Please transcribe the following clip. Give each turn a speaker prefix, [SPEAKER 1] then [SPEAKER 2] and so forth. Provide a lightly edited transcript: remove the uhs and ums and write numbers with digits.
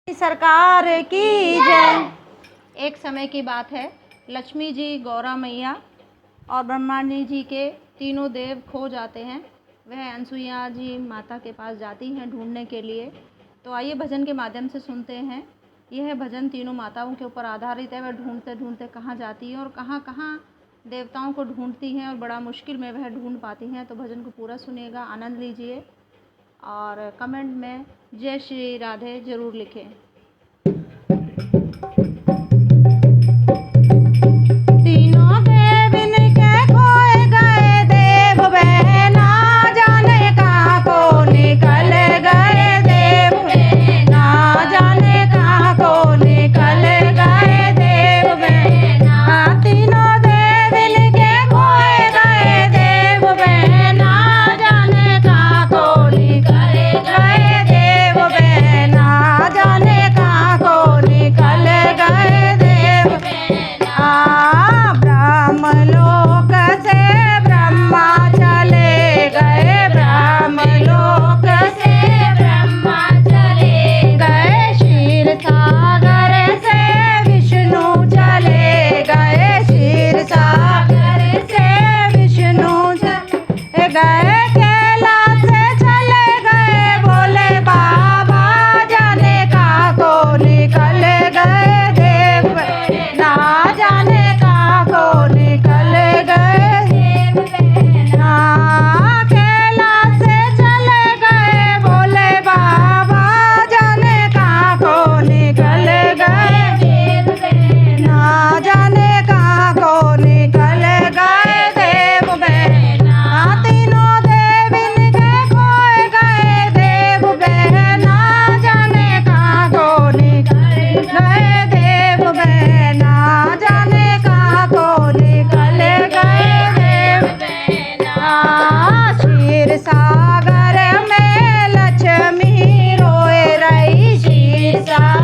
[SPEAKER 1] सरकार की जय।
[SPEAKER 2] एक समय की बात है, लक्ष्मी जी, गौरा मैया और ब्रह्मांडी जी के तीनों देव खो जाते हैं। वह अनसुईया जी माता के पास जाती हैं ढूंढने के लिए। तो आइए भजन के माध्यम से सुनते हैं। यह भजन तीनों माताओं के ऊपर आधारित है। वह ढूंढते ढूंढते कहाँ जाती हैं और कहाँ कहाँ देवताओं को ढूंढती हैं और बड़ा मुश्किल में वह ढूंढ पाती हैं। तो भजन को पूरा सुनिएगा, आनंद लीजिए और कमेंट में जय श्री राधे ज़रूर लिखें।
[SPEAKER 1] तीनों देव इनके खोए गए देव, वह ना जाने कहाँ को निकल गए देव, ना जाने कहाँ को निकल गए देव। वह ना तीनों देव इनके खोए गए देव, वह ना जाने कहाँ को निकल गए देव, वह ना जाने कहाँ को निकल गए देव। ब्रह्मलोक से ब्रह्मा चले गए, ब्रह्मलोक से ब्रह्मा चले गए, क्षीर सागर से विष्णु चले गए, क्षीर सागर से विष्णु चले गए, कैलाश से चले गए भोले बाबा, जाने कहाँ को निकल गए देव, ना जाने कहाँ को निकल गए देव। कैलाश से चले गए भोले बाबा, जाने कहाँ को निकल गए देव, ना जाने कहाँ को निकल गए देव। ना तीनों देव इनके खोए गए देव, ना जाने कहाँ को निकल गए देव, ना जाने कहाँ को निकल गए देव। क्षीर सागर में लक्ष्मी रोए रही, क्षीर सागर